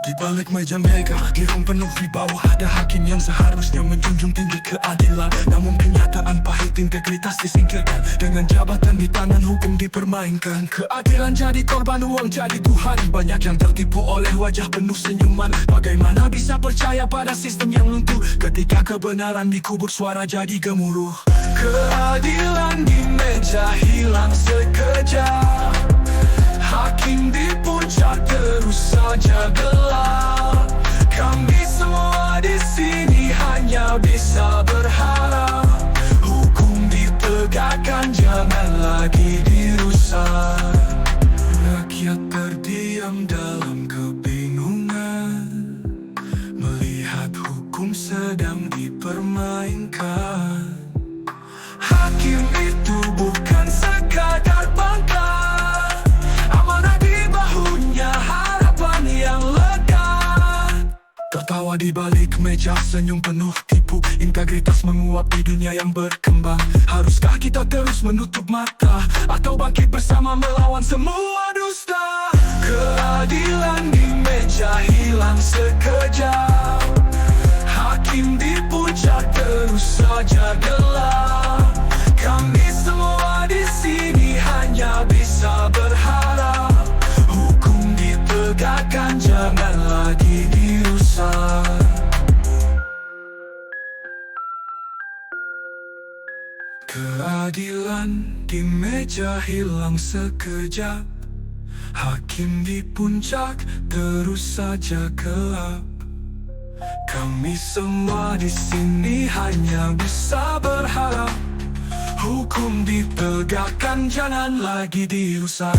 Di balik meja mega, di ruang penuh wibawa, ada hakim yang seharusnya menjunjung tinggi keadilan. Namun kenyataan pahit, integritas disingkirkan. Dengan jabatan di tangan, hukum dipermainkan. Keadilan jadi korban, uang jadi Tuhan. Banyak yang tertipu oleh wajah penuh senyuman. Bagaimana bisa percaya pada sistem yang luntur ketika kebenaran dikubur, suara jadi gemuruh. Keadilan di meja hilang sekejap. Hakim di puncak terus saja gelap. Kami semua di sini hanya bisa berharap hukum ditegakkan, jangan lagi dirusak. Rakyat terdiam dalam kebingungan, melihat hukum sedang dipermainkan. Hakim itu bukan sekadar pangkat, amanah di bahunya harapan yang lega. Tertawa di balik meja, senyum penuh tipu. Integritas menguap di dunia yang berkembang. Haruskah kita terus menutup mata, atau bangkit bersama melawan semua dusta? Keadilan di meja hilang sekejap. Hakim di puncak terus saja gelap. Kami semua di sini hanya bisa berharap hukum ditegakkan, jangan lagi dirusak. Keadilan di meja hilang sekejap. Hakim di puncak terus saja gelap. Kami semua di sini hanya bisa berharap hukum ditegakkan, jangan lagi dirusak.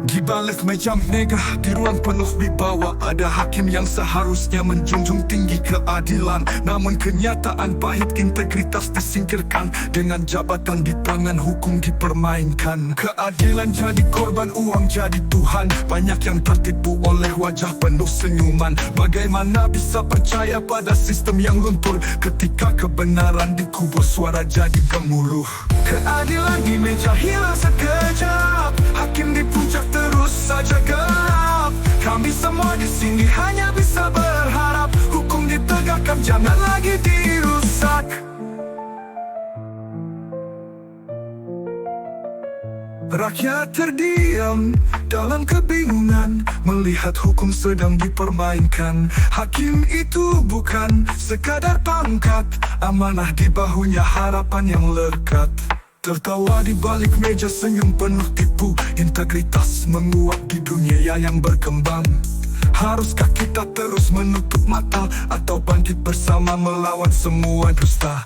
Di balik meja mega, di ruang penuh wibawa, ada hakim yang seharusnya menjunjung tinggi keadilan. Namun kenyataan pahit, integritas disingkirkan. Dengan jabatan di tangan, hukum dipermainkan. Keadilan jadi korban, uang jadi Tuhan. Banyak yang tertipu oleh wajah penuh senyuman. Bagaimana bisa percaya pada sistem yang luntur ketika kebenaran dikubur, suara jadi gemuruh. Keadilan di meja hilang sekejap. Hakim di puncak terus saja gelap. Kami semua di sini hanya bisa berharap hukum ditegakkan, jangan lagi dirusak. Rakyat terdiam dalam kebingungan, melihat hukum sedang dipermainkan. Hakim itu bukan sekadar pangkat, amanah di bahunya harapan yang lekat. Tertawa di balik meja, senyum penuh tipu. Integritas menguap di dunia yang berkembang. Haruskah kita terus menutup mata, atau bangkit bersama melawan semua dusta?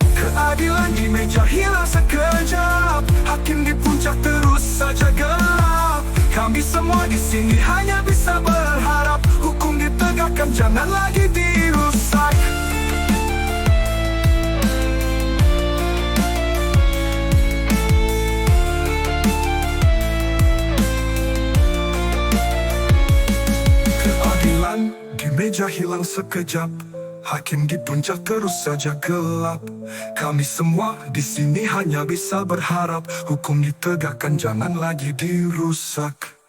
Keadilan di meja hilang sekejap. Hakim di puncak terus saja gelap. Kami semua di sini hanya bisa berharap hukum ditegakkan, jangan lagi dirusak. Keadilan di meja hilang sekejap. Hakim di puncak terus saja gelap. Kami semua di sini hanya bisa berharap hukum ditegakkan, jangan lagi dirusak.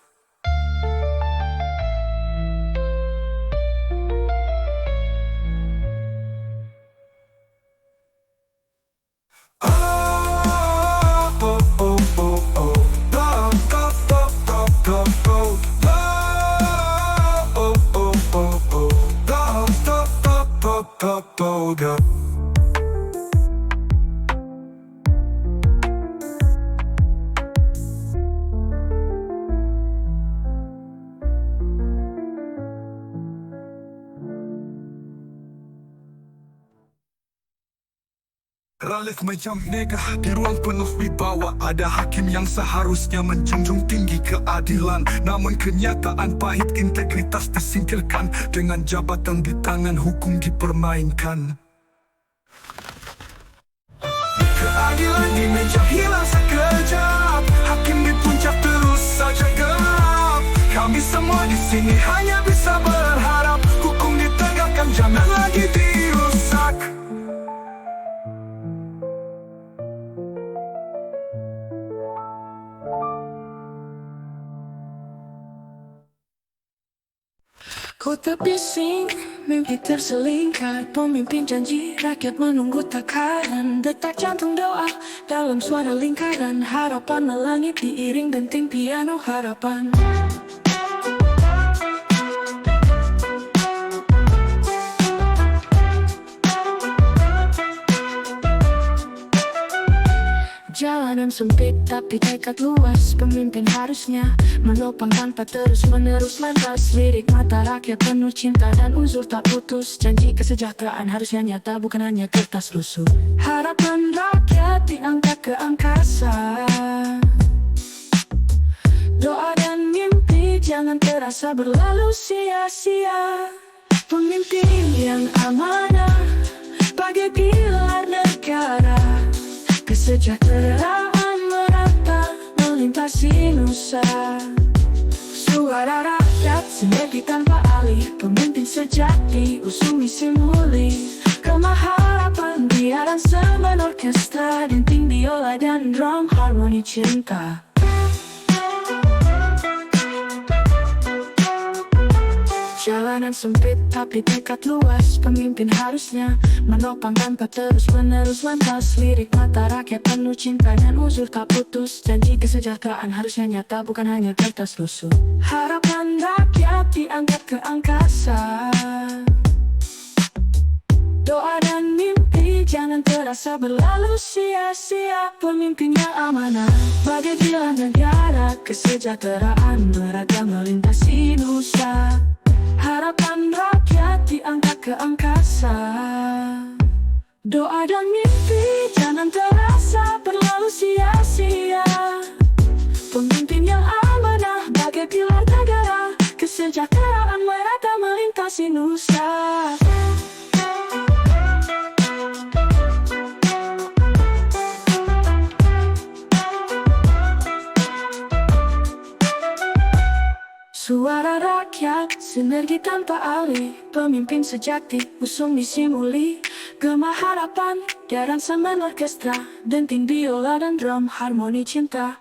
Ralif macam nega di ruang penuh wibawa. Ada hakim yang seharusnya menjunjung tinggi keadilan, namun kenyataan pahit integritas disingkirkan. Dengan jabatan di tangan hukum dipermainkan. Keadilan di meja hilang sekejap. Hakim di puncak terus saja gelap. Kami semua di sini hanya bisa berharap hukum ditegakkan, jangan lagi dirusak. Kota bising, mimpi terselingkar. Pemimpin janji, rakyat menunggu takaran. Detak jantung doa dalam suara lingkaran. Harapan melangit diiring denting piano harapan. Jalanan sempit tapi tekad luas. Pemimpin harusnya menopang tanpa terus-menerus lantas. Lirik mata rakyat penuh cinta dan uzur tak putus. Janji kesejahteraan harusnya nyata, bukan hanya kertas lusuh. Harapan rakyat diangkat ke angkasa. Doa dan mimpi jangan terasa berlalu sia-sia. Pemimpin yang amanah bagai pilar negara. Kesejahteraan merata melintasi nusa. Suara rakyat sinergi tanpa alih. Pemimpin sejati usung misi muli. Kemah harapan biaran semen orkestra. Denting biola dan drum harmoni cinta. Jalanan sempit tapi tekad luas. Pemimpin harusnya menopang tanpa terus-menerus lantas. Lirik mata rakyat penuh cinta dan uzur tak putus. Janji kesejahteraan harusnya nyata, bukan hanya kertas lusuh. Harapan rakyat diangkat ke angkasa. Doa dan mimpi jangan terasa berlalu sia-sia. Pemimpin yang amanah bagai pilar negara. Kesejahteraan meragam melintasi nusa. Harapan rakyat diangkat ke angkasa. Doa dan mimpi jangan terasa berlalu sia-sia. Pemimpin yang amanah bagai pilar negara. Kesejahteraan merata melintasi nusa. Suara rakyat, sinergi tanpa alih. Pemimpin sejati, usung misi muli. Gema harapan, diaran semen orkestra. Denting biola dan drum harmoni cinta.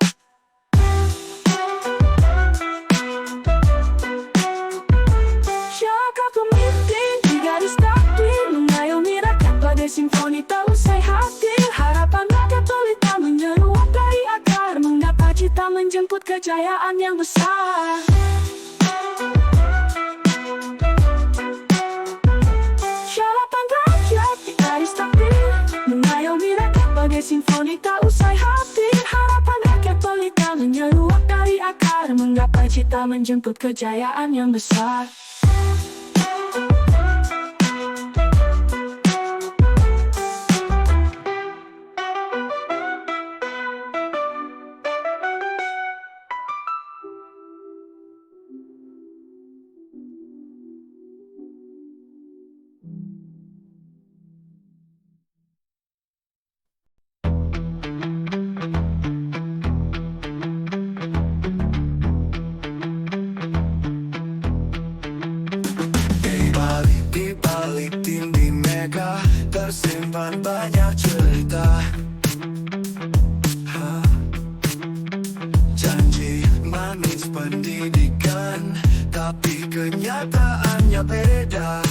Siapa pemimpin di garis takdir, mengayomi rakyat bagai simfoni tak usai hadir. Harapan rakyat pelita menyeruak dari akar, menggapai cita menjemput kejayaan yang besar. Simfoni tak usai hadir. Harapan rakyat pelita menyeruak dari akar, menggapai cita menjemput kejayaan yang besar. Tersimpan banyak cerita, janji manis pendidikan, tapi kenyataannya beda.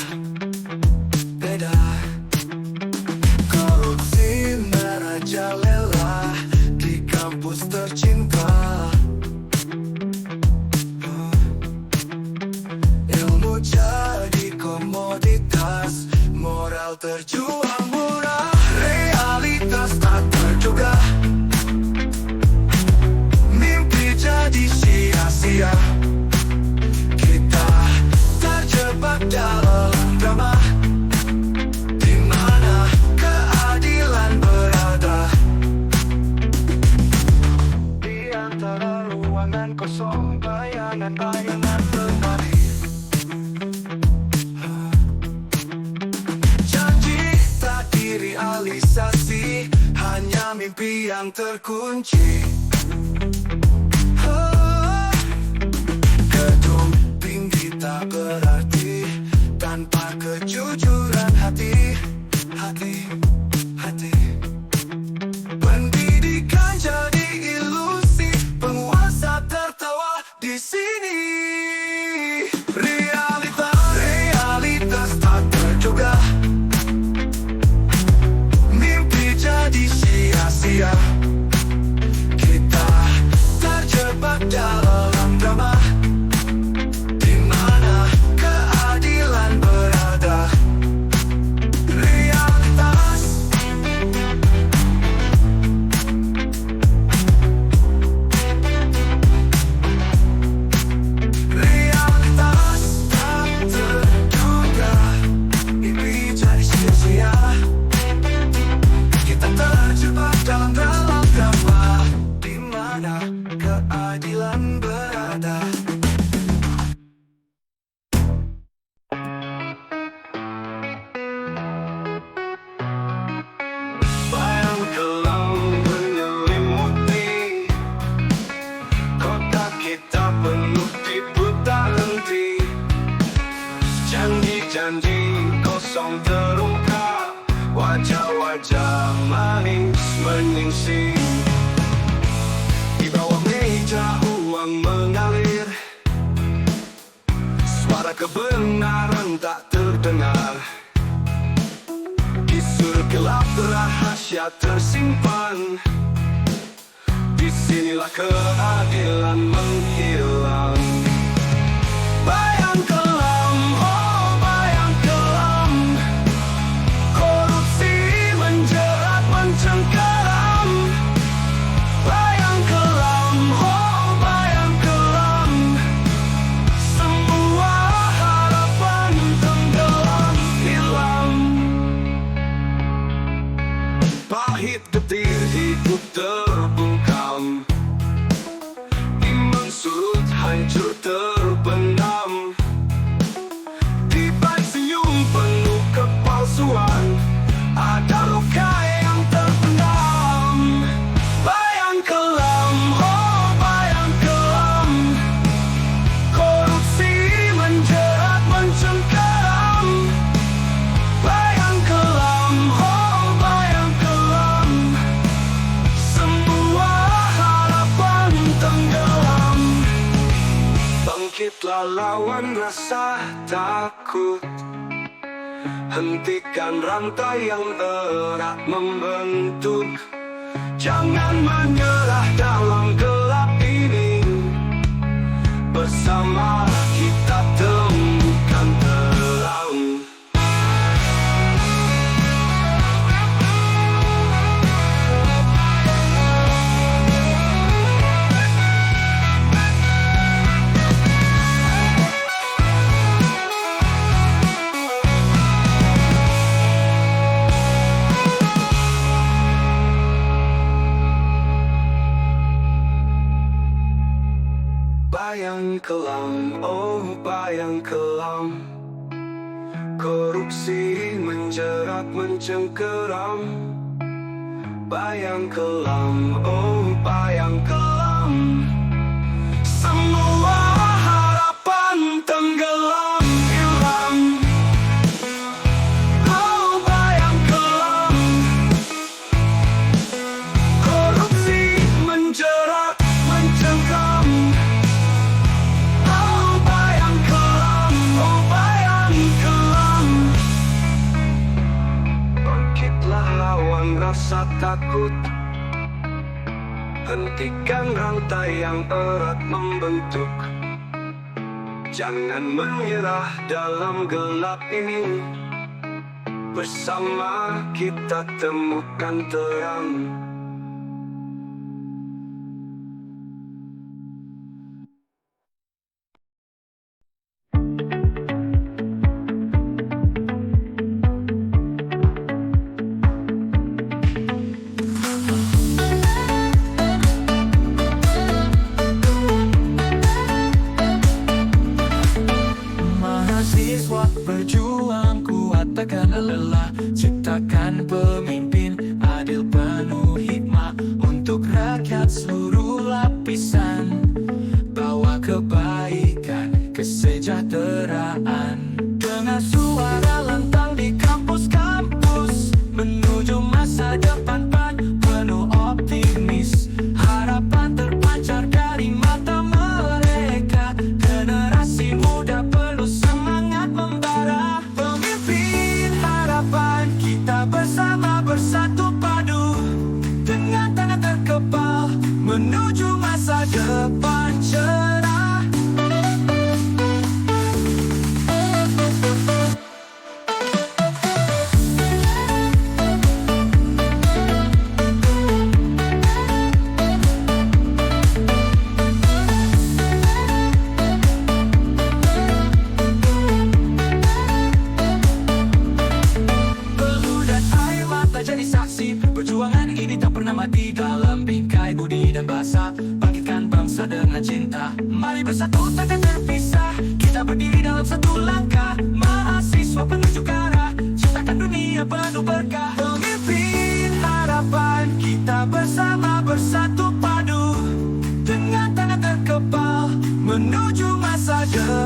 Korupsi merajalela di kampus tercinta. Ilmu jadi komoditas, moral terjual murah, realitas tak terduga. Mimpi jadi sia-sia. Kita terjebak dalam drama, di mana keadilan yang terkunci. Gedung tinggi tak berarti tanpa kejujuran hati. Pendidikan jadi ilusi, penguasa tertawa di sini. Realitas tak terduga, mimpi jadi sia-sia. Kita terjebak dalam drama, di mana keadilan berada. Realitas tak terduga, mimpi jadi sia-sia. Kita terjebak dalam drama, di mana keadilan berada. Bayang kelam menyelimuti kota kita, penuh tipu tak henti. Janji-janji kosong terungkap, wajah-wajah manis meningsi. Di bawah meja uang mengalir, suara kebenaran tak terdengar. Kisur gelap rahasia tersimpan, disinilah keadilan menghilang. Bayang kelam, oh bayang kelam, korupsi menjerat mencengkeram. Bayang kelam, oh bayang kelam, semua harapan tenggelam hilang. Pahit getir hidup terbungkam, iman surut hancur terbenam. Di balik senyum penuh kepalsuan, ada luka yang terpendam. Bayang kelam, oh bayang kelam, korupsi menjerat mencengkeram. Bayang kelam, oh bayang kelam, semua harapan tenggelam. Bangkitlah lawan rasa takut, hentikan rantai yang erat membentuk. Jangan menyerah dalam gelap ini, bersama kita temukan terang. Bayang kelam, oh bayang kelam, korupsi menjerat mencengkeram. Bayang kelam, oh bayang kelam, semua harapan tenggelam hilang. Oh bayang kelam, korupsi menjerat mencengkeram. Rasa takut, hentikan rantai yang erat membentuk. Jangan menyerah dalam gelap ini, bersama kita temukan terang. Takkan lelah, ciptakan pemimpin adil penuh hikmah.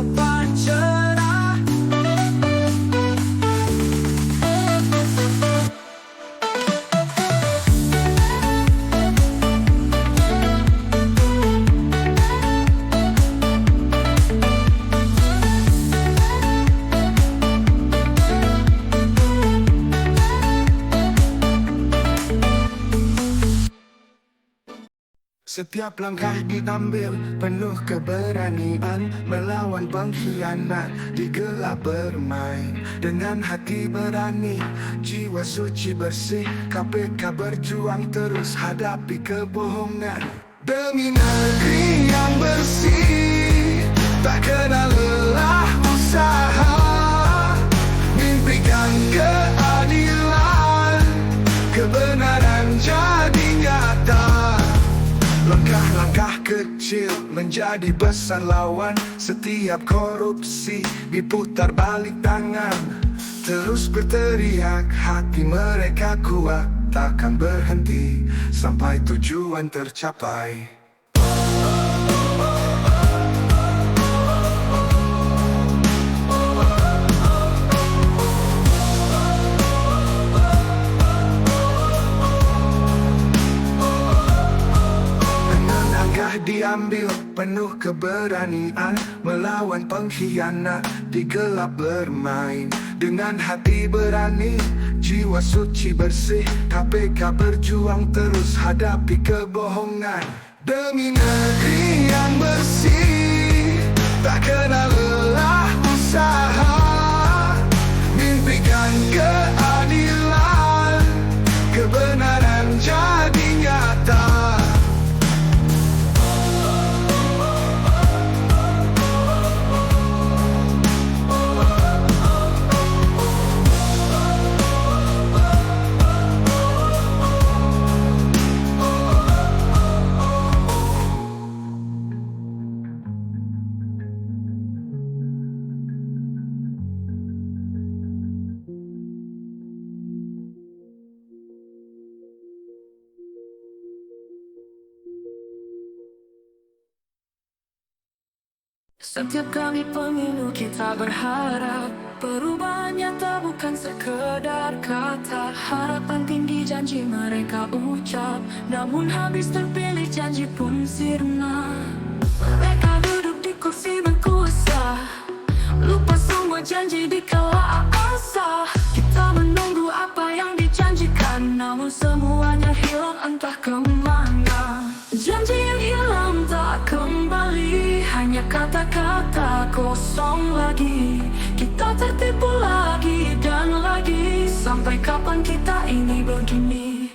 depan cerah. Setiap langkah diambil penuh keberanian, melawan pengkhianat di gelap bermain. Dengan hati berani, jiwa suci bersih, KPK berjuang terus hadapi kebohongan. Demi negeri yang bersih, tak kenal lelah usaha, mimpikan keadilan, kebenaran jadi nyata. Langkah-langkah kecil menjadi besar lawan, setiap korupsi diputar balik tangan. Terus berteriak, hati mereka kuat, takkan berhenti sampai tujuan tercapai. Diambil penuh keberanian, melawan pengkhianat di gelap bermain. Dengan hati berani, jiwa suci bersih, KPK berjuang terus hadapi kebohongan. Demi negeri yang bersih, tak kenal lelah usaha, mimpikan keadilan, kebenaran jadi nyata. Setiap kali pemilu kita berharap perubahan nyata, bukan sekedar kata. Harapan tinggi janji mereka ucap, namun habis terpilih janji pun sirna. Mereka duduk di kursi berkuasa, lupa semua janji di kala asa. Kita menunggu apa yang dijanjikan, namun semuanya hilang entah kemana. Janji yang hilang tak kembali, hanya kata-kata kosong lagi. Kita tertipu lagi dan lagi, sampai kapan kita ini begini?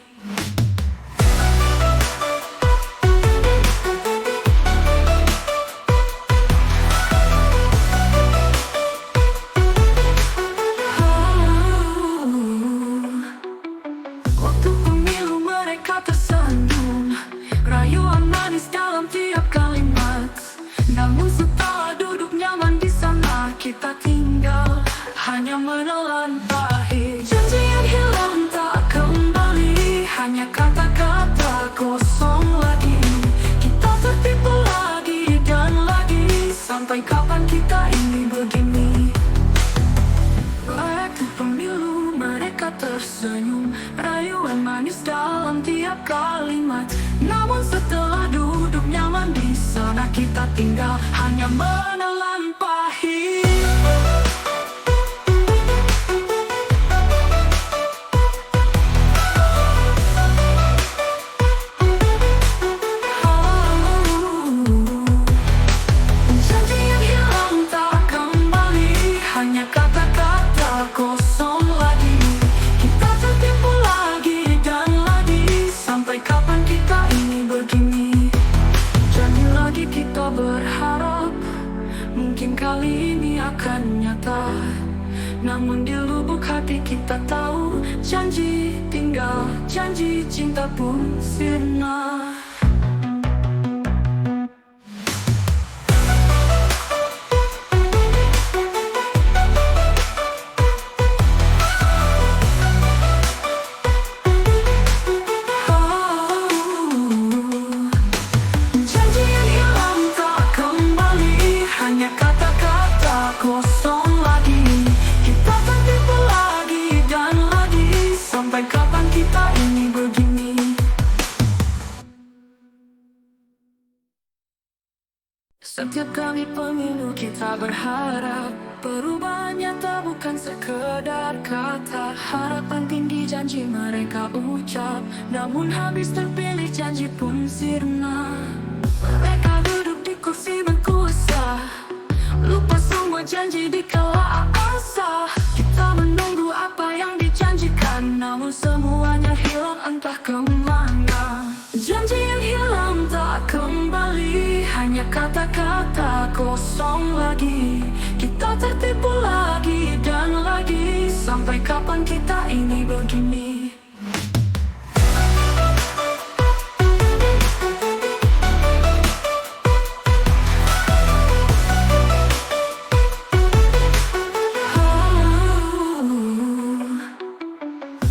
Waktu pemilu mereka tersandung, rayuan manis dalam tiap kalimat. Namun setelah duduk nyaman di sana, kita tinggal hanya menelan pahit. Janji yang hilang tak kembali, hanya kata-kata kosong lagi. Kita tertipu lagi dan lagi, sampai kapan kita ini begini? Waktu pemilu mereka tersenyum, rayuan manis dalam tiap kalimat. Namun setelah duduk nyaman di sana, kita tinggal hanya menelan pahit. Janji yang hilang tak kembali, hanya kata-kata kosong lagi. Kita tertipu lagi dan lagi, sampai kapan kita ini begini? Jangan lagi kita berharap, mungkin kali ini akan nyata. Namun di lubuk hati kita tahu, janji tinggal, janji cinta pun sirna. Janji yang hilang tak kembali, hanya kata-kata kita berharap perubahan nyata bukan sekedar kata. Harapan tinggi janji mereka ucap, namun habis terpilih janji pun sirna. Mereka duduk di kursi berkuasa, lupa semua janji di kala asa. Kita menunggu apa yang dijanjikan, namun semuanya hilang entah kemana. Janji yang hilang tak kembali, hanya kata-kata kosong lagi. Kita tertipu lagi dan lagi, sampai kapan kita ini begini?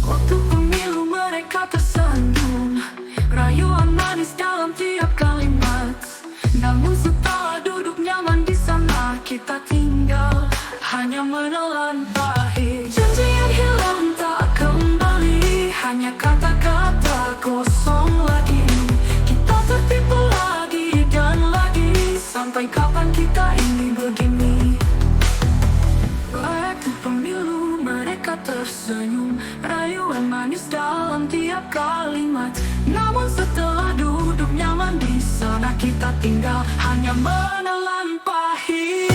Waktu pemilu mereka tersandung, rayuan manis dalam tiap kalimat. Namun setelah duduk nyaman di sana, kita tinggal hanya menelan pahit. Janji yang hilang tak kembali, hanya kata-kata kosong lagi. Kita tertipu lagi dan lagi, sampai kapan kita ini begini? Waktu pemilu mereka tersenyum, rayuan manis dalam tiap kalimat. Namun setelah duduk nyaman di sana, kita tinggal hanya menelan pahit.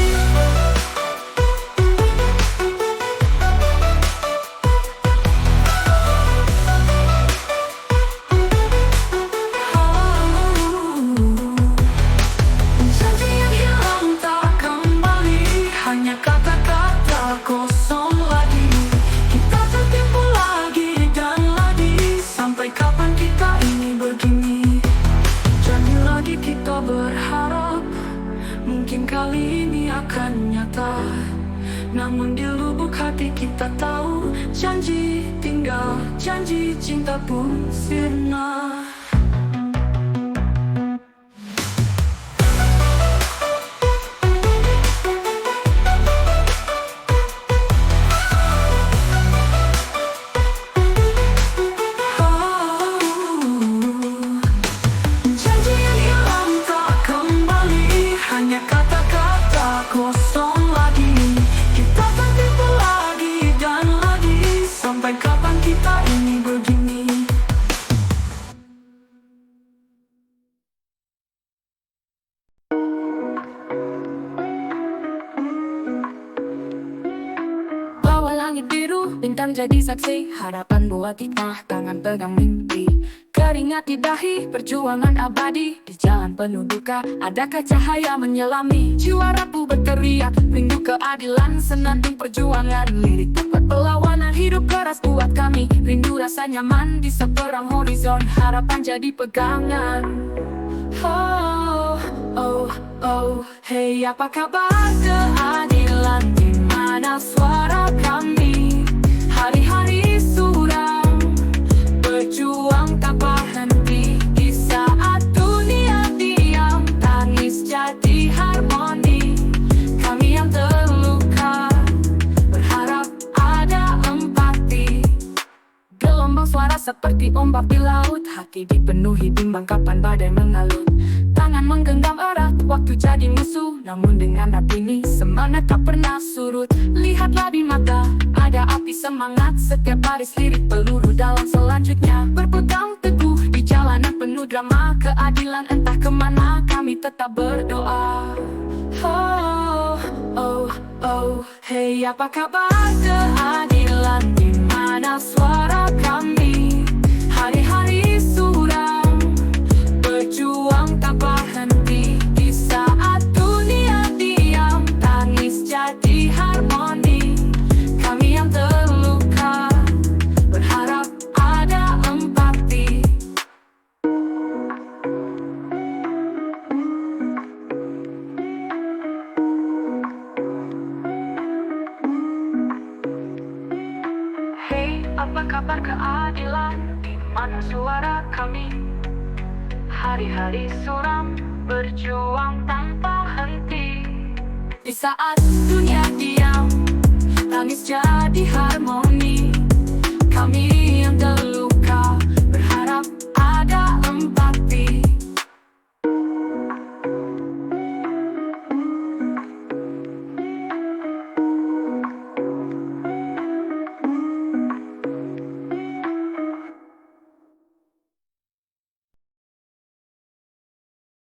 Janji yang hilang tak kembali, hanya kata-kata kosong lagi. Kita tertipu lagi dan lagi, sampai kapan kita ini begini? Janji lagi kita berharap, mungkin kali ini akan nyata. Namun di lubuk hati kita tahu, janji tinggal, janji cinta pun sirna. Janji yang hilang tak kembali, hanya kata-kata kosong lagi. Kita tertipu lagi dan lagi, sampai kapan kita ini begini? Bawa langit biru, bintang jadi saksi. Harapan buat kita, tangan pegang mimpi. Keringat di dahi, perjuangan abadi. Di jalan penuh duka, adakah cahaya menyelami? Jiwa rapuh berteriak, rindu keadilan. Senandung perjuangan, lirik tepat perlawanan. Hidup keras buat kami, rindu rasa nyaman. Di seberang horizon, harapan jadi pegangan. Oh, oh, oh, hey, apa kabar keadilan? Di mana suara kami? Hari-hari suram, berjuang tanpa henti. Di saat dunia diam, tangis jadi harmoni. Kami yang terluka, berharap ada empati. Gelombang suara seperti ombak di laut, hati dipenuhi bimbang kapan badai mengalut. Tangan menggenggam erat, waktu jadi musuh. Namun dengan api ini, semangat tak pernah surut. Lihatlah di mata, ada api semangat. Setiap baris lirik peluru dalam selanjutnya. Berpegang teguh di jalanan penuh drama. Keadilan entah kemana, kami tetap berdoa. Oh, oh, oh, hey, apa kabar keadilan? Di mana suara kami? Hari-hari suram, berjuang tanpa henti. Di saat dunia diam, tangis jadi harmoni. Kami yang terluka, berharap ada empati. Hey, apa kabar keadilan? Di mana suara kami? Hari-hari suram, berjuang tanpa henti. Di saat dunia diam, tangis jadi harmoni. Kami yang terluka,